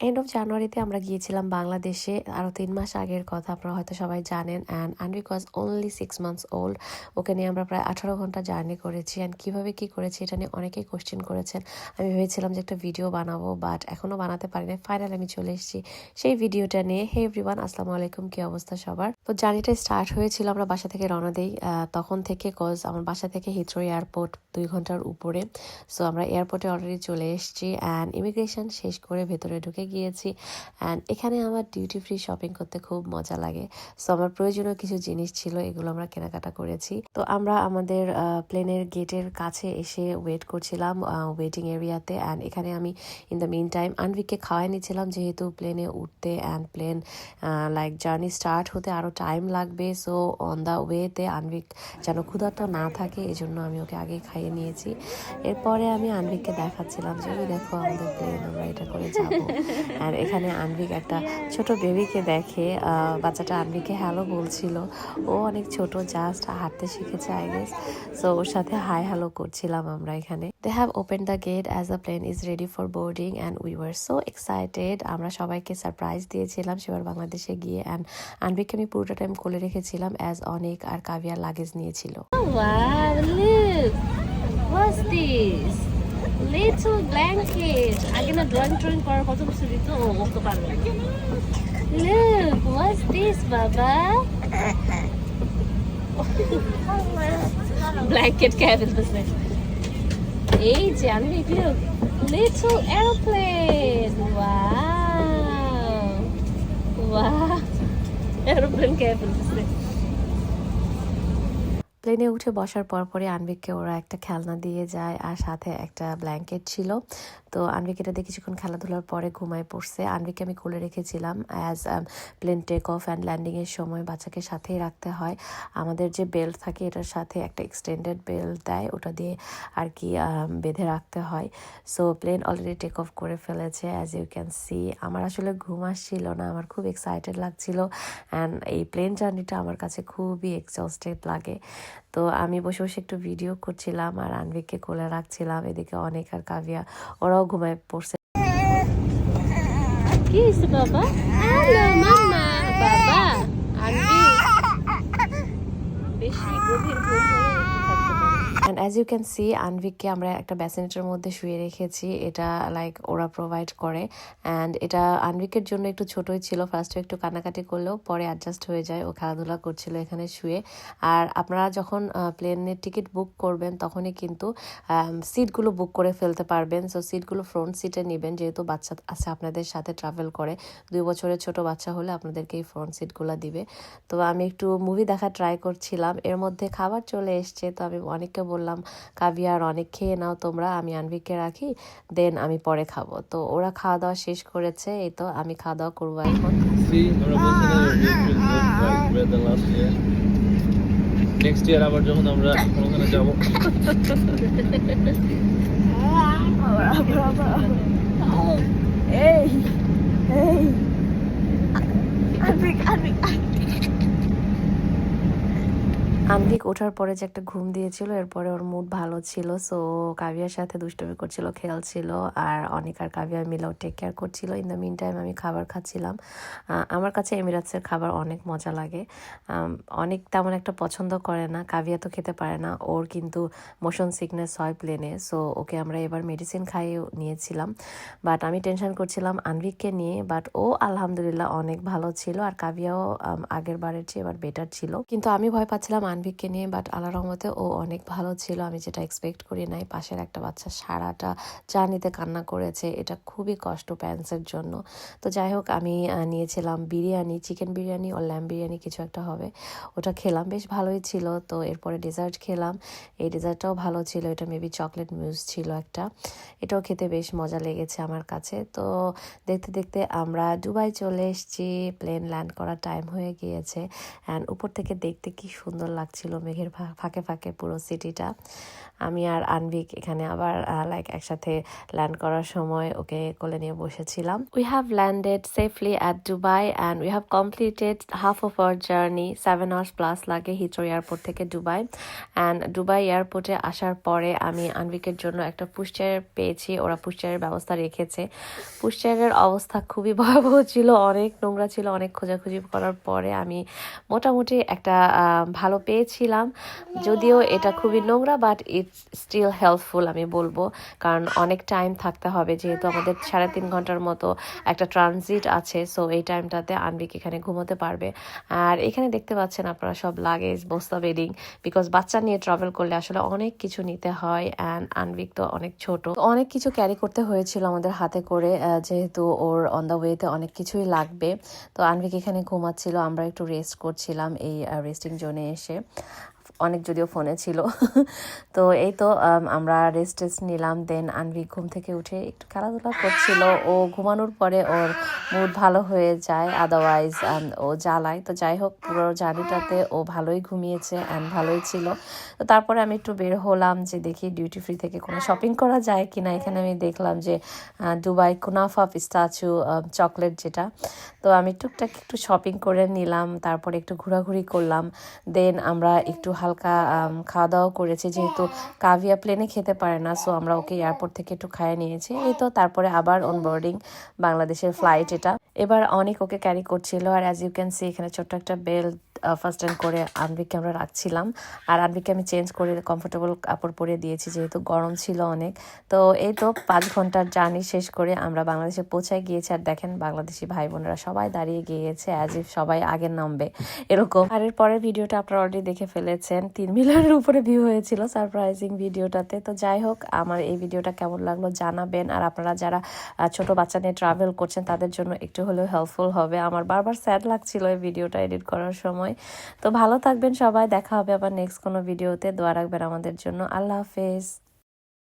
End of জানুয়ারিতে আমরা গিয়েছিলাম বাংলাদেশে। আরও 3 মাস আগের কথা, আপনারা হয়তো সবাই জানেন। And Anvik was only 6 months old. ওকে নিয়ে আমরা প্রায় 18 ঘন্টা জার্নি করেছি। অ্যান্ড কীভাবে কী করেছি এটা নিয়ে অনেকেই কোশ্চেন করেছেন। আমি ভেবেছিলাম যে একটা ভিডিও বানাবো, বাট এখনও বানাতে পারিনি। ফাইনালি আমি চলে এসেছি সেই ভিডিওটা নিয়ে। হে এভরিওয়ান, আসসালামু আলাইকুম, কী অবস্থা সবার? তো জার্নিটা স্টার্ট হয়েছিল, আমরা বাসা থেকে রওনা দিই তখন থেকে, কজ আমার বাসা থেকে হিথ্রো এয়ারপোর্ট 2 ঘন্টার উপরে। সো আমরা এয়ারপোর্টে অলরেডি চলে এসেছি অ্যান্ড ইমিগ্রেশন শেষ করে ভেতরে ঢুকে গিয়েছি। অ্যান্ড এখানে আমার ডিউটি ফ্রি শপিং করতে খুব মজা লাগে। সো আমার প্রয়োজনীয় কিছু জিনিস ছিল, এগুলো আমরা কেনাকাটা করেছি। তো আমরা আমাদের প্লেনের গেটের কাছে এসে ওয়েট করছিলাম ওয়েটিং এরিয়াতে। অ্যান্ড এখানে আমি ইন দ্য মিন টাইম আনভিককে খাওয়াই নিচ্ছিলাম, যেহেতু প্লেনে উঠতে and plane like journey start হতে আরও টাইম লাগবে। সো অন দ্য ওয়েতে আনভিক যেন ক্ষুধার্ত না থাকে, এই জন্য আমি ওকে আগেই খাইয়ে নিয়েছি। এরপরে আমি আনভিককে দেখাচ্ছিলাম যে ওই দেখো আমাদের প্লেন, আমরা এটা করে যাবো। আর এখানে আনভিক একটা ছোট বেবিকে দেখে, বাচ্চাটা আনভিককে হ্যালো বলছিল। ও অনেক ছোট, জাস্ট হাঁটতে শিখেছে আই গেস। সো ওর সাথে হাই হ্যালো করছিলাম আমরা এখানে। They have open the gate as the plane is ready for boarding and we were so excited. আমরা সবাইকে সারপ্রাইজ দিয়েছিলাম সেবার বাংলাদেশে গিয়ে। অ্যান্ড আনভিককে আমি পুরোটা টাইম কোলে রেখেছিলাম, অ্যাজ অনেক আর কাভিয়ার লাগেজ নিয়েছিল। Wow, look. What's this? Little blanket. আগে না ড্রয়িং করার কত কিছু দিত, ও করতে পারবে। Look, what's this, বাবা? Blanket কে ফেলতেছে। এই যে আমি look, little airplane. Wow. Wow. Airplane কে ফেলতেছে। প্লেনে উঠে বসার পরপরই আনভিককে ওরা একটা খেলনা দিয়ে যায়, আর সাথে একটা ব্ল্যাঙ্কেট ছিল। তো আনভিক এটা দিয়ে কিছুক্ষণ খেলাধুলার পরে ঘুমায় পড়ছে। আনভিককে আমি কোলে রেখেছিলাম, as plane take off and ল্যান্ডিংয়ের সময় বাচ্চাকে সাথেই রাখতে হয়। আমাদের যে বেল্ট থাকে এটার সাথে একটা এক্সটেন্ডেড বেল্ট দেয়, ওটা দিয়ে আর কি বেঁধে রাখতে হয়। So plane already take off করে ফেলেছে, অ্যাজ ইউ ক্যান সি। আমার আসলে ঘুম আসছিল না, আমার খুব এক্সাইটেড লাগছিল। অ্যান্ড এই প্লেন জার্নিটা আমার কাছে খুবই এক্সস্টেড লাগে। তো আমি বসে বসে একটু ভিডিও করছিলাম আর আনভিককে কোলে রাখছিলাম। এদিকে অনেক আর কাভিয়া ওরাও ঘুমায় পড়ছে। কি হয়েছে বাবা? Hello mamma. বাবা আনভিক বেশি গভীর ঘুম হলে থাকতে পারে। And as you can see আনভিককে আমরা একটা ব্যাসিনেটের মধ্যে শুয়ে রেখেছি, এটা লাইক ওরা প্রোভাইড করে। অ্যান্ড এটা আনভিকের জন্য একটু ছোটোই ছিল, ফার্স্টে একটু কান্নাকাটি করলেও পরে অ্যাডজাস্ট হয়ে যায়, ও খেলাধুলা করছিল এখানে শুয়ে। আর আপনারা যখন প্লেনের টিকিট বুক করবেন তখনই কিন্তু সিটগুলো বুক করে ফেলতে পারবেন। সো সিটগুলো ফ্রন্ট সিটে নেবেন, যেহেতু বাচ্চা আছে আপনাদের সাথে ট্রাভেল করে, 2 বছরের ছোট বাচ্চা হলে আপনাদেরকে এই ফ্রন্ট সিটগুলো দিবে। তো আমি একটু মুভি দেখা ট্রাই করছিলাম, এর মধ্যে খাবার চলে এসছে। তো আমি অনেককে বললাম কাভিয়ার অনেক খেয়ে নাও তোমরা, আমি আনভিককে রাখি, দেন আমি পরে খাবো। তো ওরা খাওয়া দাওয়া শেষ করেছে, এই তো আমি খাওয়া দাওয়া করবো এখন। নেক্সট ইয়ার আবার যখন আমরা ওখানে যাব, এই এই আনভিক আনভিক আনভিক ওঠার পরে যে একটা ঘুম দিয়েছিল, এরপরে ওর মুড ভালো ছিল। সো কাভিয়ার সাথে দুষ্টুমি করছিল, খেলছিল, আর অনেক আর কাভিয়া মিলেও টেক কেয়ার করছিল। ইন দ্য মিন টাইম আমি খাবার খাচ্ছিলাম। আমার কাছে এমিরাটসের খাবার অনেক মজা লাগে। অনেক তেমন একটা পছন্দ করে না, কাভিয়া তো খেতে পারে না, ওর কিন্তু মোশন সিকনেস হয় প্লেনে। সো ওকে আমরা এবার মেডিসিন খাইয়ে নিয়েছিলাম, বাট আমি টেনশন করছিলাম আনভিককে নিয়ে। বাট ও আলহামদুলিল্লাহ অনেক ভালো ছিল, আর কাভিয়াও আগের বারের চেয়ে এবার বেটার ছিল। কিন্তু আমি ভয় পাচ্ছিলাম আনভিককে নিয়ে, বাট আল্লাহর রহমতে ও অনেক ভালো ছিল, আমি যেটা এক্সপেক্ট করি নাই। পাশের একটা বাচ্চা সারাটা জার্নিতে কান্না করেছে, এটা খুবই কষ্ট প্যারেন্টসের জন্য। তো যাই হোক, আমি নিয়েছিলাম বিরিয়ানি, চিকেন বিরিয়ানি ও ল্যাম্ব বিরিয়ানি কিছু একটা হবে, ওটা খেলাম, বেশ ভালোই ছিল। তো এরপরে ডেজার্ট খেলাম, এই ডেজার্টটাও ভালো ছিল, এটা মেবি চকলেট মিউজ ছিল একটা, এটাও খেতে বেশ মজা লেগেছে আমার কাছে। তো দেখতে দেখতে আমরা দুবাই চলে এসেছি, প্লেন ল্যান্ড করার টাইম হয়ে গিয়েছে। অ্যান্ড উপর থেকে দেখতে কি সুন্দর লাগছে লাগছিল মেঘের ফাঁকে ফাঁকে পুরো সিটিটা। আমি আর আনভিক এখানে আবার লাইক একসাথে ল্যান্ড করার সময় ওকে কোলে নিয়ে বসেছিলাম। We have landed safely at Dubai and we have completed half of our journey. 7 hours plus লাগে হিথ্রো এয়ারপোর্ট থেকে দুবাই। অ্যান্ড দুবাই এয়ারপোর্টে আসার পরে আমি আনভিকের জন্য একটা পুশচেয়ার পেয়েছি, ওরা পুশচেয়ারের ব্যবস্থা রেখেছে। পুশচেয়ারের অবস্থা খুবই ভয়াবহ ছিল, অনেক নোংরা ছিল। অনেক খোঁজাখুঁজি করার পরে আমি মোটামুটি একটা ভালো পেয়েছিলাম, যদিও এটা খুবই নোংরা, বাট ইটস স্টিল হেল্পফুল আমি বলবো, কারণ অনেক টাইম থাকতে হবে, যেহেতু আমাদের 3.5 ঘন্টার মতো একটা ট্রানজিট আছে। সো এই টাইমটাতে আনভিক এখানে ঘুমোতে পারবে। আর এখানে দেখতে পাচ্ছেন আপনারা সব লাগেজ, বস্তা বেডিং, বিকজ বাচ্চা নিয়ে ট্রাভেল করলে আসলে অনেক কিছু নিতে হয়। অ্যান্ড আনভিক তো অনেক ছোট, অনেক কিছু ক্যারি করতে হয়েছিল আমাদের হাতে করে, যেহেতু ওর অন দ্য ওয়েতে অনেক কিছুই লাগবে। তো আনভিক এখানে ঘুমাচ্ছিল, আমরা একটু রেস্ট করছিলাম এই রেস্টিং জোনে এসে। অনেক যদিও ফোনে ছিল। তো এই তো আমরা রেস্ট নিলাম। দেন আনভি ঘুম থেকে উঠে একটু খেলাধুলা করছিল। ও ঘুমানোর পরে ওর মুড ভালো হয়ে যায়, আদারওয়াইজ ও জ্বালায়। তো যাই হোক, পুরো জার্নিটাতে ও ভালোই ঘুমিয়েছে অ্যান্ড ভালোই ছিল। তো তারপরে আমি একটু বের হলাম যে দেখি ডিউটি ফ্রি থেকে কোনো শপিং করা যায় কিনা। এখানে আমি দেখলাম যে দুবাই কুনাফা পিস্তাচু চকলেট যেটা, তো আমি টুকটাক একটু শপিং করে নিলাম। তারপরে একটু ঘোরাঘুরি করলাম। দেন আমরা একটু হালকা খাওয়া দাওয়া করেছি, যেহেতু কাভিয়া প্লেনে খেতে পারে না, সো আমরা ওকে এয়ারপোর্ট থেকে একটু খাইয়ে নিয়েছি। এই তো তারপরে আবার অনবোর্ডিং বাংলাদেশের ফ্লাইট এটা। এবার অনেক ওকে ক্যারি করছিল। আর অ্যাজ ইউ ক্যান সি এখানে ছোট্ট একটা বেল্ট ফার্স্ট টাইম করে আনভিককে আমরা রাখছিলাম। আর আনভিককে আমি চেঞ্জ করে কমফোর্টেবল কাপড় পরে দিয়েছি, যেহেতু গরম ছিল অনেক। তো এই তো 5 ঘন্টার জার্নি শেষ করে আমরা বাংলাদেশে পৌঁছায় গিয়েছি। আর দেখেন বাংলাদেশি ভাই বোনেরা সবাই দাঁড়িয়ে গিয়েছে, অ্যাজ ইফ সবাই আগে নামবে এরকম। আর এর পরের ভিডিওটা আপনারা অলরেডি দেখে ফেলেছেন, 3 মিলিয়নের উপরে ভিউ হয়েছিল সারপ্রাইজিং ভিডিওটাতে। তো যাই হোক, আমার এই ভিডিওটা কেমন লাগলো জানাবেন। আর আপনারা যারা ছোট বাচ্চা নিয়ে ট্রাভেল করছেন তাদের জন্য একটু হলেও হেল্পফুল হবে। আমার বারবার স্যাড লাগছিল এই ভিডিওটা এডিট করার সময়। তো ভালো থাকবেন সবাই, দেখা হবে আবার নেক্সট কোনো ভিডিওতে। দোয়া রাখবেন আমাদের জন্য। আল্লাহ হাফেজ।